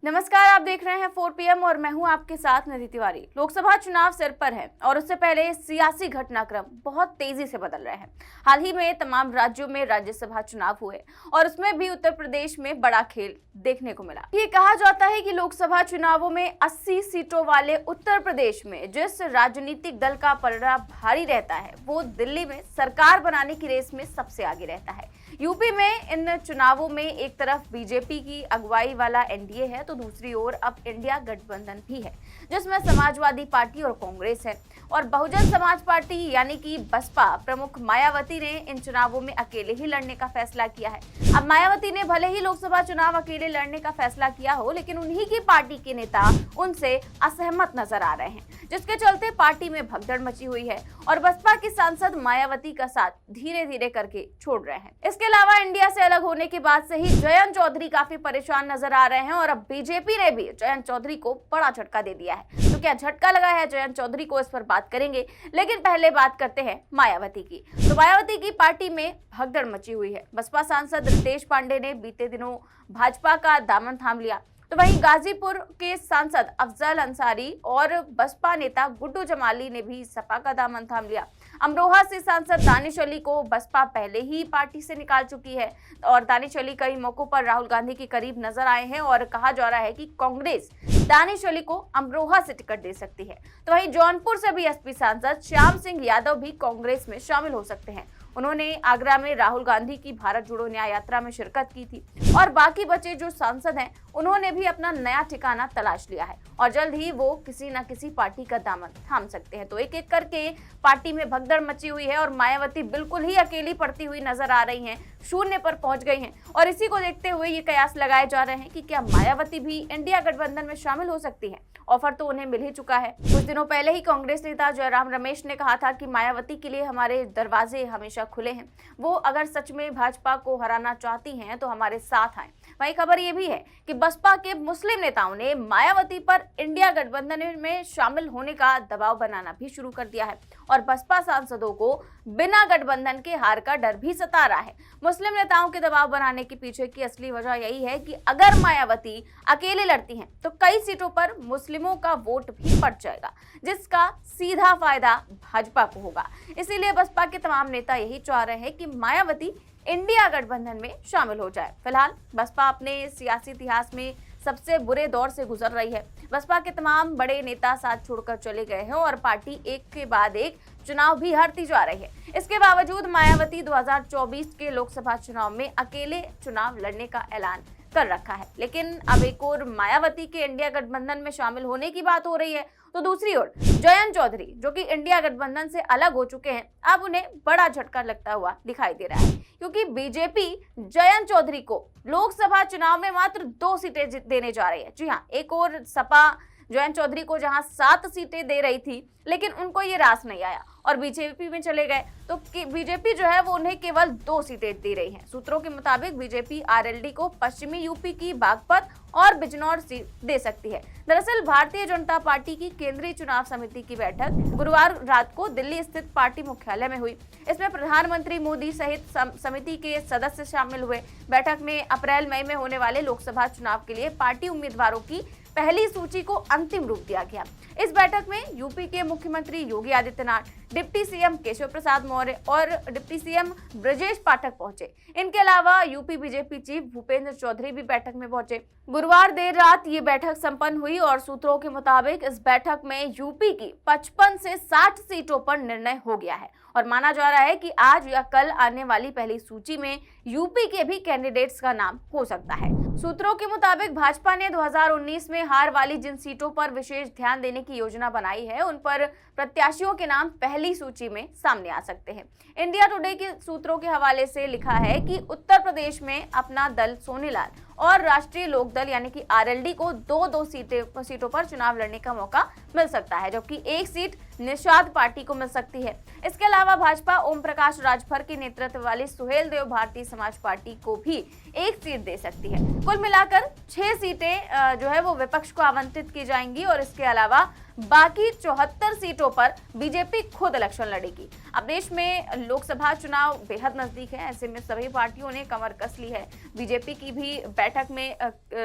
नमस्कार, आप देख रहे हैं 4 PM और मैं हूं आपके साथ निधि तिवारी। लोकसभा चुनाव सिर पर है और उससे पहले सियासी घटनाक्रम बहुत तेजी से बदल रहे हैं। हाल ही में तमाम राज्यों में राज्यसभा चुनाव हुए और उसमें भी उत्तर प्रदेश में बड़ा खेल देखने को मिला। ये कहा जाता है कि लोकसभा चुनावों में 80 सीटों वाले उत्तर प्रदेश में जिस राजनीतिक दल का पलड़ा भारी रहता है वो दिल्ली में सरकार बनाने की रेस में सबसे आगे रहता है। यूपी में इन चुनावों में एक तरफ बीजेपी की अगुवाई वाला एनडीए है तो दूसरी ओर अब इंडिया गठबंधन भी है, जिसमें समाजवादी पार्टी और कांग्रेस है। और बहुजन समाज पार्टी यानी कि बसपा प्रमुख मायावती ने इन चुनावों में अकेले ही लड़ने का फैसला किया है। अब मायावती ने भले ही लोकसभा चुनाव अकेले लड़ने का फैसला किया हो, लेकिन उन्हीं की पार्टी के नेता उनसे असहमत नजर आ रहे हैं, जिसके चलते पार्टी में भगदड़ मची हुई है और बसपा की सांसद मायावती का साथ धीरे धीरे करके छोड़ रहे हैं। इसके अलावा इंडिया से अलग होने के बाद से ही जयंत चौधरी काफी परेशान नजर आ रहे हैं और अब बीजेपी ने भी जयंत चौधरी को बड़ा झटका दे दिया है। तो क्या झटका लगा है जयंत चौधरी को, इस पर बात करेंगे, लेकिन पहले बात करते हैं मायावती की। तो मायावती की पार्टी में भगदड़ मची हुई है। बसपा सांसद रितेश पांडे ने बीते दिनों भाजपा का दामन थाम लिया, तो वहीं गाजीपुर के सांसद अफजल अंसारी और बसपा नेता गुड्डू जमाली ने भी सपा का दामन थाम लिया। अमरोहा से सांसद दानिश अली को बसपा पहले ही पार्टी से निकाल चुकी है और दानिश अली कई मौकों पर राहुल गांधी के करीब नजर आए हैं और कहा जा रहा है कि कांग्रेस दानिश अली को अमरोहा से टिकट दे सकती है। तो वहीं जौनपुर से भी एसपी सांसद श्याम सिंह यादव भी कांग्रेस में शामिल हो सकते हैं। उन्होंने आगरा में राहुल गांधी की भारत जोड़ो न्याय यात्रा में शिरकत की थी और बाकी बचे जो सांसद हैं उन्होंने भी अपना नया ठिकाना तलाश लिया है और जल्द ही वो किसी न किसी पार्टी का दामन थाम सकते हैं। तो एक एक करके पार्टी में भगदड़ मची हुई है और मायावती बिल्कुल ही अकेली पड़ती हुई नजर आ रही हैं, शून्य पर पहुंच गई हैं और इसी को देखते हुए ये कयास लगाए जा रहे हैं कि क्या मायावती भी इंडिया गठबंधन में शामिल हो सकती है। ऑफर तो उन्हें मिल ही चुका है। कुछ दिनों पहले ही कांग्रेस नेता जयराम रमेश ने कहा था कि मायावती के लिए हमारे दरवाजे हमेशा खुले हैं, वो अगर सच में भाजपा को हराना चाहती हैं तो हमारे साथ आए। वहीं खबर ये भी है कि बसपा के मुस्लिम नेताओं ने मायावती पर इंडिया गठबंधन में शामिल होने का दबाव बनाना भी शुरू कर दिया है और बसपा सांसदों को बिना गठबंधन के हार का डर भी सता रहा है। मुस्लिम नेताओं के दबाव बनाने के पीछे की असली वजह यही है कि अगर मायावती अकेले लड़ती हैं तो कई सीटों पर मुस्लिमों का वोट भी पड़ जाएगा, जिसका सीधा फायदा भाजपा को होगा। इसीलिए बसपा के तमाम नेता यही चाह रहे हैं कि मायावती इंडिया गठबंधन में शामिल हो जाए। फिलहाल बसपा अपने सियासी इतिहास में सबसे बुरे दौर से गुजर रही है। बसपा के तमाम बड़े नेता साथ छोड़कर चले गए हैं और पार्टी एक के बाद एक चुनाव भी हारती जा रही है। इसके बावजूद मायावती 2024 के लोकसभा चुनाव में अकेले चुनाव लड़ने का ऐलान कर रखा है, लेकिन अब एक और मायावती के इंडिया गठबंधन में शामिल होने की बात हो रही है तो दूसरी ओर जयंत चौधरी जो कि इंडिया गठबंधन से अलग हो चुके हैं, अब उन्हें बड़ा झटका लगता हुआ दिखाई दे रहा है, क्योंकि बीजेपी जयंत चौधरी को लोकसभा चुनाव में मात्र 2 सीटें देने जा रही है। जी हाँ, एक और सपा जयंत चौधरी को जहां 7 सीटें दे रही थी, लेकिन उनको ये रास नहीं आया और बीजेपी में चले गए, तो बीजेपी जो है वो उन्हें केवल 2 सीटें दे रही है। सूत्रों के मुताबिक बीजेपी आरएलडी को पश्चिमी यूपी की बागपत और बिजनौर सीट दे सकती है। दरअसल भारतीय जनता पार्टी की केंद्रीय चुनाव समिति की बैठक गुरुवार रात को दिल्ली स्थित पार्टी मुख्यालय में हुई। इसमें प्रधानमंत्री मोदी सहित समिति के सदस्य शामिल हुए। बैठक में अप्रैल मई में होने वाले लोकसभा चुनाव के लिए पार्टी उम्मीदवारों की पहली सूची को अंतिम रूप दिया गया। इस बैठक में यूपी के मुख्यमंत्री योगी आदित्यनाथ, डिप्टी सीएम केशव प्रसाद मौर्य और डिप्टी सीएम ब्रजेश पाठक पहुंचे। इनके अलावा UP BJP chief Bhupendra Chaudhary भी बैठक में पहुंचे। गुरुवार देर रात ये बैठक संपन्न हुई और सूत्रों के मुताबिक इस बैठक में यूपी की 55 से 60 सीटों पर निर्णय हो गया है और माना जा रहा है कि आज या कल आने वाली पहली सूची में यूपी के भी कैंडिडेट्स का नाम हो सकता है। सूत्रों के मुताबिक भाजपा ने 2019 में हार वाली जिन सीटों पर विशेष ध्यान देने की योजना बनाई है, उन पर प्रत्याशियों के नाम पहली सूची में सामने आ सकते हैं। इंडिया टुडे के सूत्रों के हवाले से लिखा है कि उत्तर प्रदेश में अपना दल सोनीलाल और राष्ट्रीय लोकदल यानी कि आरएलडी को 2-2 सीटों पर चुनाव लड़ने का मौका मिल सकता है, जबकि एक सीट निषाद पार्टी को मिल सकती है। इसके अलावा भाजपा ओम प्रकाश राजभर के नेतृत्व वाली सुहेल देव भारतीय समाज पार्टी को भी एक सीट दे सकती है। कुल मिलाकर 6 सीटें जो है वो विपक्ष को आवंटित की जाएंगी और इसके अलावा बाकी 74 सीटों पर बीजेपी खुद इलेक्शन लड़ेगी। अब देश में लोकसभा चुनाव बेहद नजदीक है, ऐसे में सभी पार्टियों ने कमर कस ली है। बीजेपी की भी बैठक में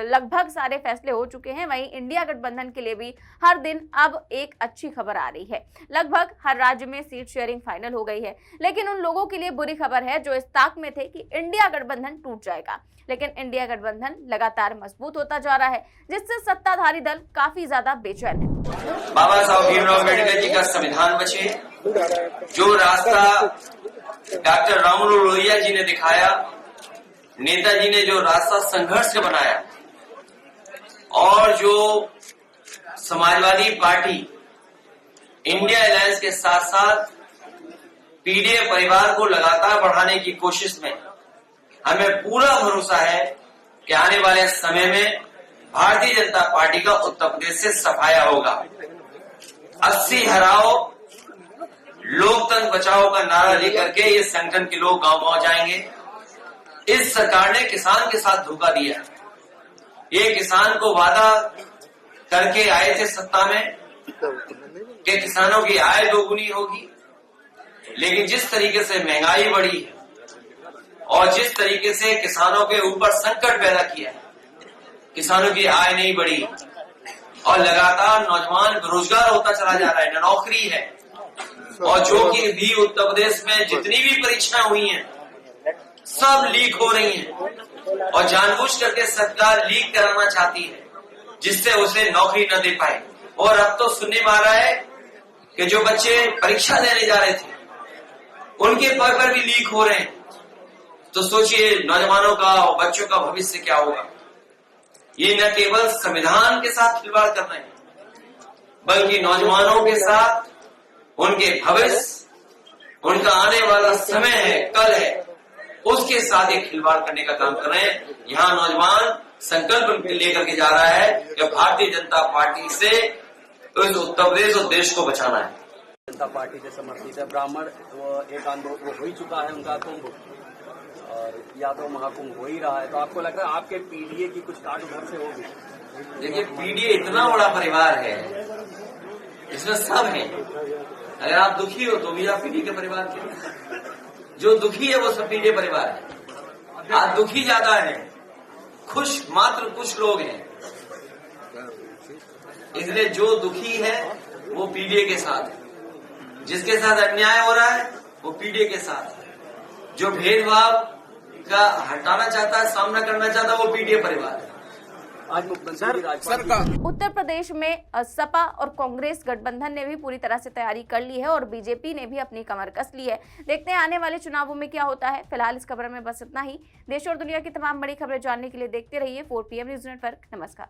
लगभग सारे फैसले हो चुके हैं। वहीं इंडिया गठबंधन के लिए भी हर दिन अब एक अच्छी खबर आ रही है। लगभग हर राज्य में सीट शेयरिंग फाइनल हो गई है, लेकिन उन लोगों के लिए बुरी खबर है जो इस ताक में थे कि इंडिया गठबंधन टूट जाएगा। लेकिन इंडिया गठबंधन लगातार मजबूत होता जा रहा है, जिससे सत्ताधारी दल काफी ज्यादा बेचैन है। बाबा साहब भीमराव अम्बेडकर जी का संविधान बचे, जो रास्ता डॉक्टर राममनोहर लोहिया जी ने दिखाया, नेताजी ने जो रास्ता संघर्ष से बनाया, और जो समाजवादी पार्टी इंडिया अलायंस के साथ साथ पीडीए परिवार को लगातार बढ़ाने की कोशिश में हमें पूरा भरोसा है कि आने वाले समय में भारतीय जनता पार्टी का उत्तर प्रदेश से सफाया होगा। 80 हराओ लोकतंत्र बचाओ का नारा लेकर के ये संगठन के लोग गांव-गांव जाएंगे। इस सरकार ने किसान के साथ धोखा दिया। ये किसान को वादा करके आए थे सत्ता में कि किसानों की आय दोगुनी होगी, लेकिन जिस तरीके से महंगाई बढ़ी है और जिस तरीके से किसानों के ऊपर संकट पैदा किया है, किसानों की आय नहीं बढ़ी और लगातार नौजवान बेरोजगार होता चला जा रहा है, न नौकरी है। और जो कि भी उत्तर प्रदेश में जितनी भी परीक्षाएं हुई हैं सब लीक हो रही हैं और जानबूझ करके सरकार लीक कराना चाहती है, जिससे उसे नौकरी न दे पाए। और अब तो सुनने में आ रहा है कि जो बच्चे परीक्षा देने जा रहे थे उनके पेपर भी लीक हो रहे हैं। तो सोचिए नौजवानों का और बच्चों का भविष्य क्या होगा। ये न केवल संविधान के साथ खिलवाड़ कर रहे हैं, बल्कि नौजवानों के साथ उनके भविष्य, उनका आने वाला समय है, कल है, उसके साथ एक खिलवाड़ करने का काम कर रहे हैं। यहाँ नौजवान संकल्प लेकर के जा रहा है कि भारतीय जनता पार्टी से इस उत्तर प्रदेश और देश को बचाना है। जनता पार्टी से समर्थित है। ब्राह्मण एक आंदोलन वो हो ही चुका है, उनका कुंभ और यादव महाकुंभ हो ही रहा है। तो आपको लगता है आपके पीडीए की कुछ काट उधर से होगी? देखिए, पीडीए इतना बड़ा परिवार है, इसमें सब है। अगर आप दुखी हो तो भी आप पीडीए के परिवार के, जो दुखी है वो सब पीडीए परिवार है। आज दुखी ज्यादा है, खुश मात्र कुछ लोग हैं। इसलिए जो दुखी है वो पीडीए के साथ है, जिसके साथ अन्याय हो रहा है वो पीडीए के साथ है, जो भेदभाव का हटाना चाहता है, सामना करना चाहता है, वो पीडीए परिवार है। आज मुख्यमंत्री उत्तर प्रदेश में सपा और कांग्रेस गठबंधन ने भी पूरी तरह से तैयारी कर ली है और बीजेपी ने भी अपनी कमर कस ली है। देखते हैं आने वाले चुनावों में क्या होता है। फिलहाल इस खबर में बस इतना ही। देश और दुनिया की तमाम बड़ी खबरें जानने के लिए देखते रहिए 4 PM न्यूज नेटवर्क। नमस्कार।